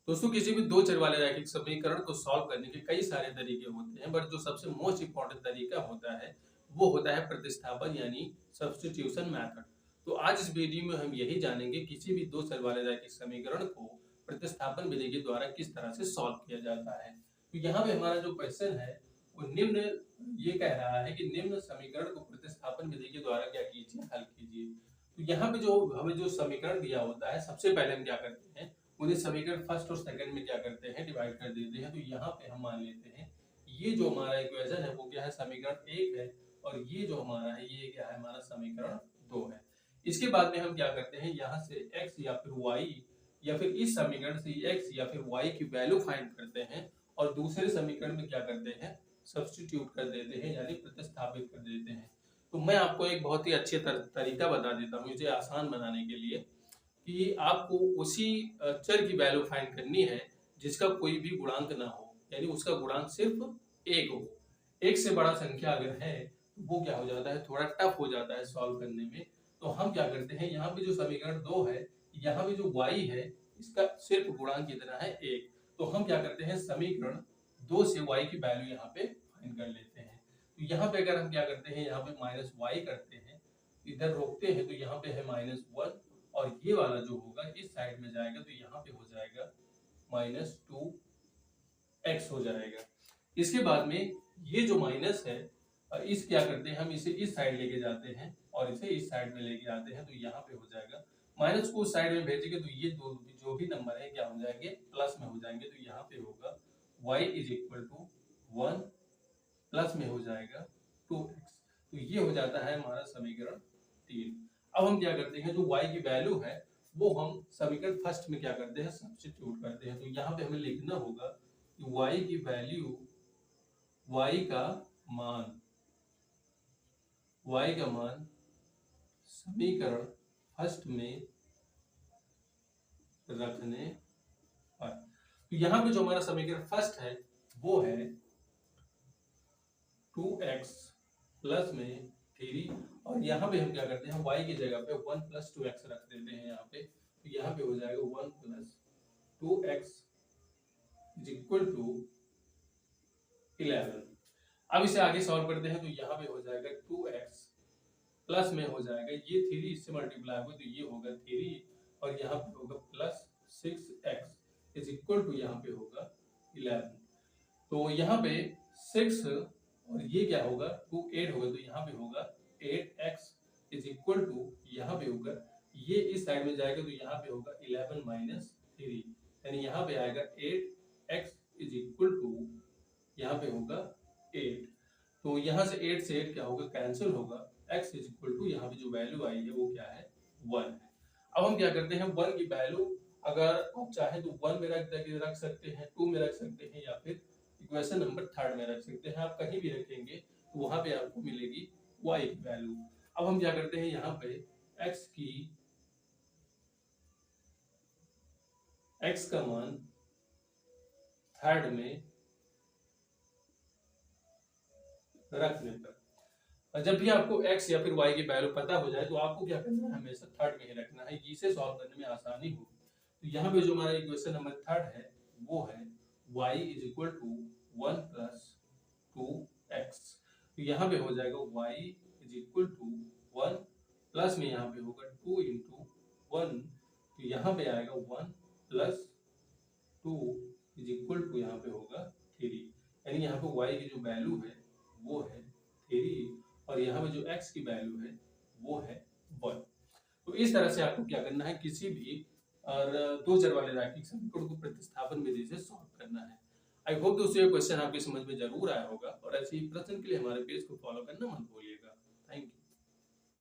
दोस्तों किसी भी दो चर वाले रैखिक समीकरण को सॉल्व करने के कई सारे तरीके होते हैं, बट जो सबसे मोस्ट इंपॉर्टेंट तरीका होता है वो होता है प्रतिस्थापन यानी सब्स्टिट्यूशन मेथड। तो आज इस वीडियो में हम यही जानेंगे किसी भी दो चर वाले रैखिक समीकरण को प्रतिस्थापन विधि के द्वारा किस तरह से सॉल्व किया जाता है। तो यहाँ पे हमारा जो क्वेश्चन है वो निम्न ये कह रहा है कि निम्न समीकरण को प्रतिस्थापन विधि के द्वारा क्या कीजिए, हल कीजिए। तो यहाँ पे जो हमें जो समीकरण दिया होता है, सबसे पहले हम क्या करते हैं, उन्हें समीकरण फर्स्ट और सेकंड में क्या करते हैं, डिवाइड कर देते हैं। तो यहाँ पे हम मान लेते हैं ये जो हमारा इक्वेशन है वो क्या है, समीकरण एक है, और ये जो हमारा है ये क्या है, हमारा समीकरण दो है। इसके बाद में हम क्या करते हैं, यहाँ से x या फिर y या फिर इस समीकरण से x या फिर y की वैल्यू फाइंड करते हैं और दूसरे समीकरण में क्या करते हैं, सब्स्टिट्यूट कर देते हैं यानी प्रतिस्थापित कर देते हैं। तो मैं आपको एक बहुत ही अच्छे तरीका बता देता हूँ इसे आसान बनाने के लिए, कि आपको उसी चर की वैल्यू फाइंड करनी है जिसका कोई भी गुणांक ना हो, यानी उसका गुणांक सिर्फ एक हो। एक से बड़ा संख्या अगर है तो वो क्या हो जाता है, थोड़ा टफ हो जाता है सॉल्व करने में। तो हम क्या करते हैं, यहाँ पे जो समीकरण दो है, यहाँ पे जो y है इसका सिर्फ गुणांक कितना है, एक। तो हम क्या करते हैं, समीकरण दो से y की वैल्यू यहाँ पे फाइंड कर लेते हैं। तो यहाँ पे अगर हम क्या करते हैं, यहाँ पे माइनस वाई करते हैं, इधर रोकते हैं तो यहाँ पे है माइनस वन, और ये वाला जो होगा इस साइड में जाएगा तो यहाँ पे हो जाएगा माइनस टू एक्स हो जाएगा। इसके बाद में ये जो माइनस है, इस क्या करते हैं, हम इसे इस साइड लेके जाते हैं और इसे इस साइड में लेके आते हैं। तो यहाँ पे हो जाएगा माइनस को उस साइड में भेजेंगे तो ये दो जो भी नंबर है क्या हो जाएंगे, प्लस में हो जाएंगे। तो यहाँ पे होगा y is equal to one, plus में हो जाएगा 2x। तो ये हो जाता है हमारा समीकरण तीन। अब हम क्या करते हैं, जो y की वैल्यू है वो हम समीकरण फर्स्ट में क्या करते हैं, सब्स्टिट्यूट करते हैं। तो यहाँ पे हमें लिखना होगा कि y की वैल्यू, y का मान, y का मान समीकरण फर्स्ट में रखने पर। तो यहाँ पे जो हमारा समीकरण फर्स्ट है वो है 2x प्लस में 3, और यहाँ पे हम क्या करते हैं, y की जगह पे 1 प्लस 2x रख देते हैं यहाँ पे। तो यहाँ पे हो जाएगा 1 plus 2x is equal to 11। अब इसे आगे सॉल्व करते हैं तो यहाँ पे हो जाएगा 2x प्लस में हो जाएगा ये 3, इससे मल्टीप्लाई होगा तो ये होगा 3, और यहाँ पे होगा plus 6x is equal to यहाँ पे होगा 11। तो यहाँ पे 6 और ये क्या होगा 2 8 होगा, तो यहाँ पे होगा 8x इज इक्वल टू, यहाँ पे होगा ये इस साइड में जाएगा तो यहाँ पे होगा 11 माइनस 3, यानी यहाँ पे आएगा 8x इज इक्वल टू, यहाँ पे होगा 8। तो यहाँ से 8 से 8 क्या होगा, कैंसिल होगा, x इज इक्वल टू यहाँ पे जो वैल्यू आई है वो क्या है, 1 है। अब हम क्या करते हैं, 1 की वैल्यू अगर आप चाहे तो 1 में रख सकते हैं, 2 में रख सकते हैं, या फिर इक्वेशन नंबर थर्ड में रख सकते हैं। आप कहीं भी रखेंगे तो वहां पे आपको मिलेगी y की वैल्यू। अब हम क्या करते हैं, यहाँ पे x का मान थर्ड में रखने पर, और जब भी आपको x या फिर y की वैल्यू पता हो जाए तो आपको क्या करना है, हमेशा थर्ड में ही रखना है, इसे सॉल्व करने में आसानी हो। तो यहाँ पे जो हमारा इक्वेशन नंबर थर्ड है वो है y is equal to 1 plus 2x। तो यहाँ पे हो जाएगा y is equal to 1 plus में यहाँ पे होगा 2 इंटू 1, तो यहाँ पे आएगा 1 प्लस 2 इज इक्वल टू यहाँ पे होगा 3, यानी यहाँ पे y की जो वैल्यू है वो है 3, और यहाँ पे जो x की वैल्यू है वो है 1। तो इस तरह से आपको क्या करना है, किसी भी और दो चर वाले रैखिक समीकरण को प्रतिस्थापन विधि से सॉल्व करना है। आई होप दोस्तों ये क्वेश्चन आपकी समझ में जरूर आया होगा, और ऐसे ही प्रश्न के लिए हमारे पेज को फॉलो करना मत भूलिएगा।